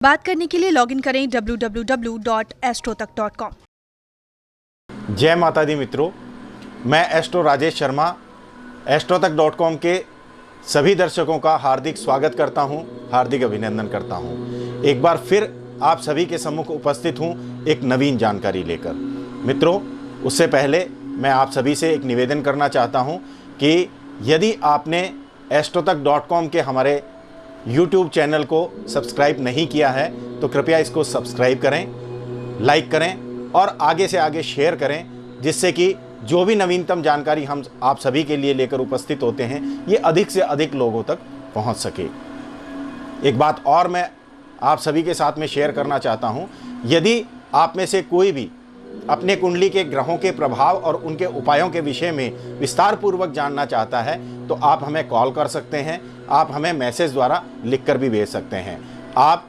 बात करने के लिए लॉगिन करें www.astrotak.com। जय माता दी मित्रों, मैं एस्ट्रो राजेश शर्मा astrotak.com के सभी दर्शकों का हार्दिक स्वागत करता हूं, हार्दिक अभिनंदन करता हूं। एक बार फिर आप सभी के सम्मुख उपस्थित हूं एक नवीन जानकारी लेकर। मित्रों, उससे पहले मैं आप सभी से एक निवेदन करना चाहता हूं कि यदि आपने astrotak.com के हमारे YouTube चैनल को सब्सक्राइब नहीं किया है तो कृपया इसको सब्सक्राइब करें, लाइक करें और आगे से आगे शेयर करें, जिससे कि जो भी नवीनतम जानकारी हम आप सभी के लिए लेकर उपस्थित होते हैं ये अधिक से अधिक लोगों तक पहुंच सके। एक बात और मैं आप सभी के साथ में शेयर करना चाहता हूं, यदि आप में से कोई भी अपने कुंडली के ग्रहों के प्रभाव और उनके उपायों के विषय में विस्तार पूर्वक जानना चाहता है तो आप हमें कॉल कर सकते हैं, आप हमें मैसेज द्वारा लिखकर भी भेज सकते हैं। आप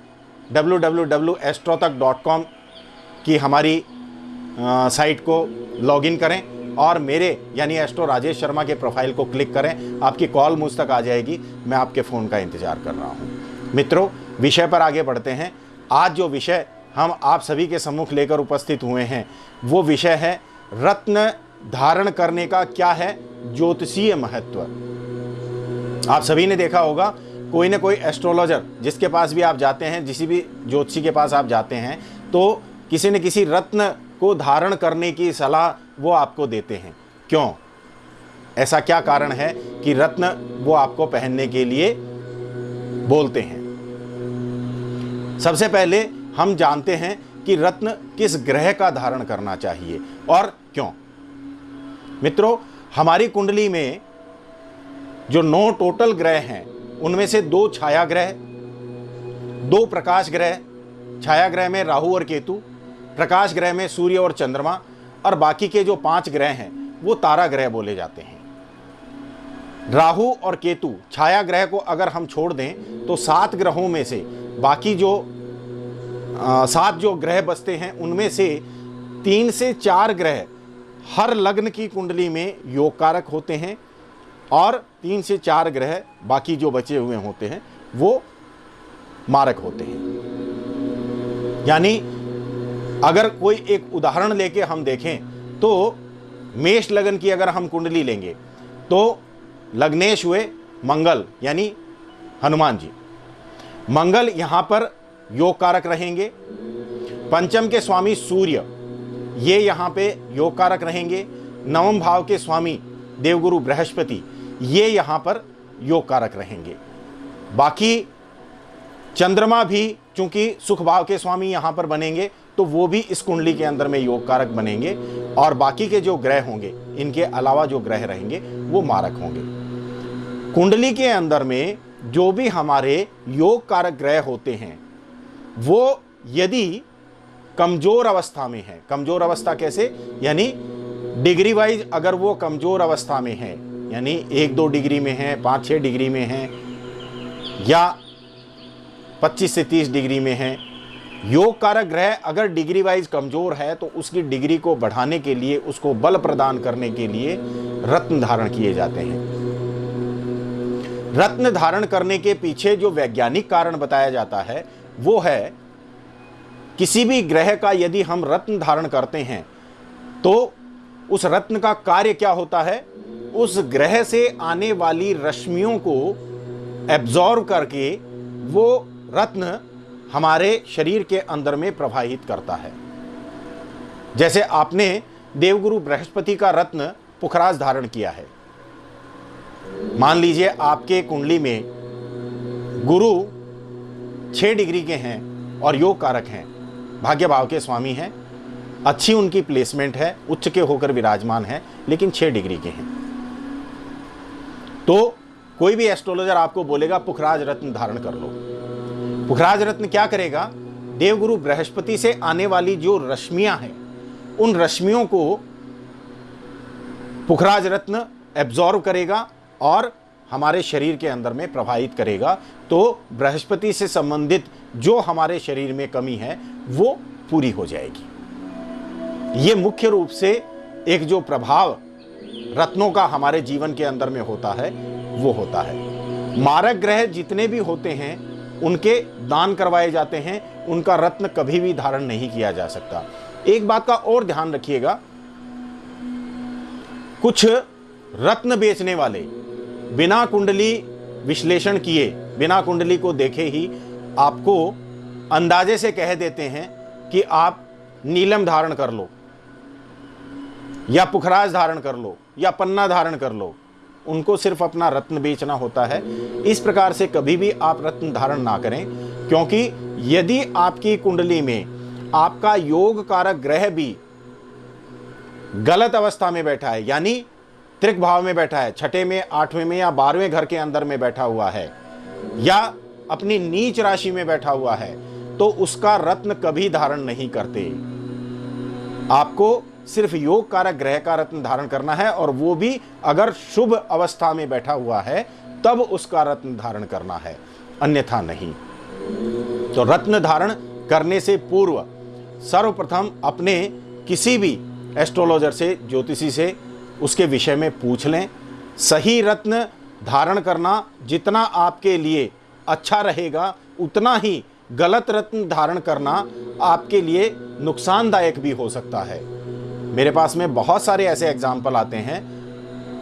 www.astrotak.com की हमारी साइट को लॉगिन करें और मेरे यानी एस्ट्रो राजेश शर्मा के प्रोफाइल को क्लिक करें, आपकी कॉल मुझ तक आ जाएगी। मैं आपके फ़ोन का इंतज़ार कर रहा हूं। मित्रों, विषय पर आगे बढ़ते हैं। आज जो विषय हम आप सभी के सम्मुख लेकर उपस्थित हुए हैं वो विषय है रत्न धारण करने का क्या है ज्योतिषीय महत्व। आप सभी ने देखा होगा, कोई ना कोई एस्ट्रोलॉजर जिसके पास भी आप जाते हैं, जिस भी ज्योतिषी के पास आप जाते हैं तो किसी न किसी रत्न को धारण करने की सलाह वो आपको देते हैं। क्यों? ऐसा क्या कारण है कि रत्न वो आपको पहनने के लिए बोलते हैं? सबसे पहले हम जानते हैं कि रत्न किस ग्रह का धारण करना चाहिए और क्यों। मित्रों, हमारी कुंडली में जो 9 टोटल ग्रह हैं उनमें से 2 छाया ग्रह, 2 प्रकाश ग्रह, छाया ग्रह में राहु और केतु, प्रकाश ग्रह में सूर्य और चंद्रमा, और बाकी के जो 5 ग्रह हैं वो तारा ग्रह बोले जाते हैं। राहु और केतु छाया ग्रह को अगर हम छोड़ दें तो 7 ग्रहों में से बाकी जो 7 जो ग्रह बचते हैं उनमें से 3 से 4 ग्रह हर लग्न की कुंडली में योग कारक होते हैं और 3 से 4 ग्रह बाकी जो बचे हुए होते हैं वो मारक होते हैं। यानी अगर कोई एक उदाहरण लेके हम देखें तो मेष लगन की अगर हम कुंडली लेंगे तो लग्नेश हुए मंगल यानी हनुमान जी। मंगल यहाँ पर योग कारक रहेंगे। पंचम के स्वामी सूर्य ये यहाँ पे योग कारक रहेंगे। नवम भाव के स्वामी देवगुरु बृहस्पति ये यहाँ पर योग कारक रहेंगे। बाकी चंद्रमा भी चूंकि सुख भाव के स्वामी यहाँ पर बनेंगे तो वो भी इस कुंडली के अंदर में योग कारक बनेंगे, और बाकी के जो ग्रह होंगे इनके अलावा जो ग्रह रहेंगे वो मारक होंगे। कुंडली के अंदर में जो भी हमारे योग कारक ग्रह होते हैं वो यदि कमजोर अवस्था में है, कमजोर अवस्था कैसे, यानी डिग्री वाइज अगर वो कमजोर अवस्था में है, यानी 1-2 डिग्री में है, 5-6 डिग्री में है, या 25 से 30 डिग्री में है, योग कारक ग्रह अगर डिग्री वाइज कमजोर है तो उसकी डिग्री को बढ़ाने के लिए, उसको बल प्रदान करने के लिए रत्न धारण किए जाते हैं। रत्न धारण करने के पीछे जो वैज्ञानिक कारण बताया जाता है वो है, किसी भी ग्रह का यदि हम रत्न धारण करते हैं तो उस रत्न का कार्य क्या होता है, उस ग्रह से आने वाली रश्मियों को एब्जॉर्ब करके वो रत्न हमारे शरीर के अंदर में प्रवाहित करता है। जैसे आपने देवगुरु बृहस्पति का रत्न पुखराज धारण किया है। मान लीजिए आपके कुंडली में गुरु 6 डिग्री के हैं और योग कारक हैं, भाग्य भाव के स्वामी हैं, अच्छी उनकी प्लेसमेंट है, उच्च के होकर विराजमान है, लेकिन 6 डिग्री के हैं, तो कोई भी एस्ट्रोलॉजर आपको बोलेगा पुखराज रत्न धारण कर लो। पुखराज रत्न क्या करेगा, देवगुरु बृहस्पति से आने वाली जो रश्मियां हैं उन रश्मियों को पुखराज रत्न एब्जॉर्ब करेगा और हमारे शरीर के अंदर में प्रवाहित करेगा। तो बृहस्पति से संबंधित जो हमारे शरीर में कमी है वो पूरी हो जाएगी। ये मुख्य रूप से एक जो प्रभाव रत्नों का हमारे जीवन के अंदर में होता है वो होता है। मारक ग्रह जितने भी होते हैं उनके दान करवाए जाते हैं, उनका रत्न कभी भी धारण नहीं किया जा सकता। एक बात का और ध्यान रखिएगा, कुछ रत्न बेचने वाले बिना कुंडली विश्लेषण किए, बिना कुंडली को देखे ही आपको अंदाजे से कह देते हैं कि आप नीलम धारण कर लो या पुखराज धारण कर लो या पन्ना धारण कर लो। उनको सिर्फ अपना रत्न बेचना होता है। इस प्रकार से कभी भी आप रत्न धारण ना करें, क्योंकि यदि आपकी कुंडली में आपका योग कारक ग्रह भी गलत अवस्था में बैठा है, यानी त्रिक भाव में बैठा है, छठे में, आठवें में या 12वें घर के अंदर में बैठा हुआ है, या अपनी नीच राशि में बैठा हुआ है, तो उसका रत्न कभी धारण नहीं करते। आपको सिर्फ योग कारक ग्रह का रत्न धारण करना है, और वो भी अगर शुभ अवस्था में बैठा हुआ है तब उसका रत्न धारण करना है, अन्यथा नहीं। तो रत्न धारण करने से पूर्व सर्वप्रथम अपने किसी भी एस्ट्रोलॉजर से, ज्योतिषी से उसके विषय में पूछ लें। सही रत्न धारण करना जितना आपके लिए अच्छा रहेगा, उतना ही गलत रत्न धारण करना आपके लिए नुकसानदायक भी हो सकता है। मेरे पास में बहुत सारे ऐसे एग्जाम्पल आते हैं,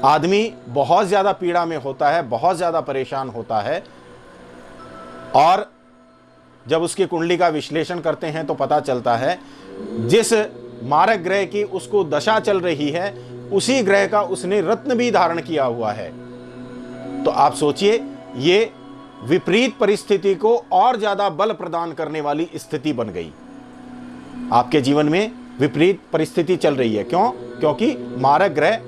आदमी बहुत ज़्यादा पीड़ा में होता है, बहुत ज़्यादा परेशान होता है, और जब उसकी कुंडली का विश्लेषण करते हैं तो पता चलता है जिस मारक ग्रह की उसको दशा चल रही है, उसी ग्रह का उसने रत्न भी धारण किया हुआ है। तो आप सोचिए, ये विपरीत परिस्थिति को और ज्यादा बल प्रदान करने वाली स्थिति बन गई। आपके जीवन में विपरीत परिस्थिति चल रही है। क्यों? क्योंकि मारक ग्रह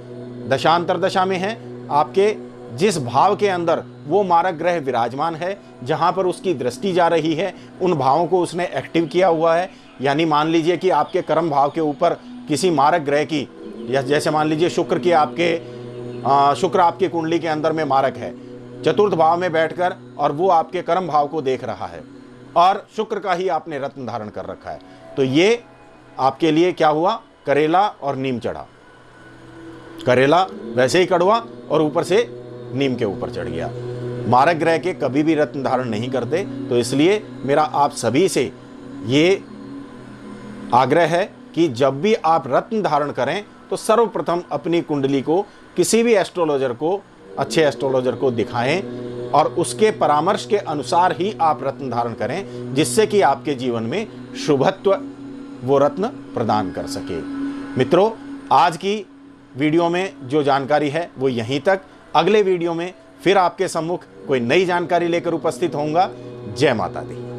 दशांतर दशा में है। आपके जिस भाव के अंदर वो मारक ग्रह विराजमान है, जहां पर उसकी दृष्टि जा रही है, उन भावों को उसने एक्टिव किया हुआ है। यानी मान लीजिए कि आपके कर्म भाव के ऊपर किसी मारक ग्रह की, या जैसे मान लीजिए शुक्र आपके कुंडली के अंदर में मारक है, चतुर्थ भाव में बैठकर, और वो आपके कर्म भाव को देख रहा है, और शुक्र का ही आपने रत्न धारण कर रखा है। तो ये आपके लिए क्या हुआ? करेला और नीम चढ़ा। करेला वैसे ही कड़वा और ऊपर से नीम के ऊपर चढ़ गया। मारक ग्रह के कभी भी रत्न धारण नहीं करते। तो इसलिए मेरा आप सभी से ये आग्रह है कि जब भी आप रत्न धारण करें तो सर्वप्रथम अपनी कुंडली को किसी भी एस्ट्रोलॉजर को, अच्छे एस्ट्रोलॉजर को दिखाएं, और उसके परामर्श के अनुसार ही आप रत्न धारण करें, जिससे कि आपके जीवन में शुभत्व वो रत्न प्रदान कर सके। मित्रों, आज की वीडियो में जो जानकारी है वो यहीं तक। अगले वीडियो में फिर आपके सम्मुख कोई नई जानकारी लेकर उपस्थित होऊंगा। जय माता दी।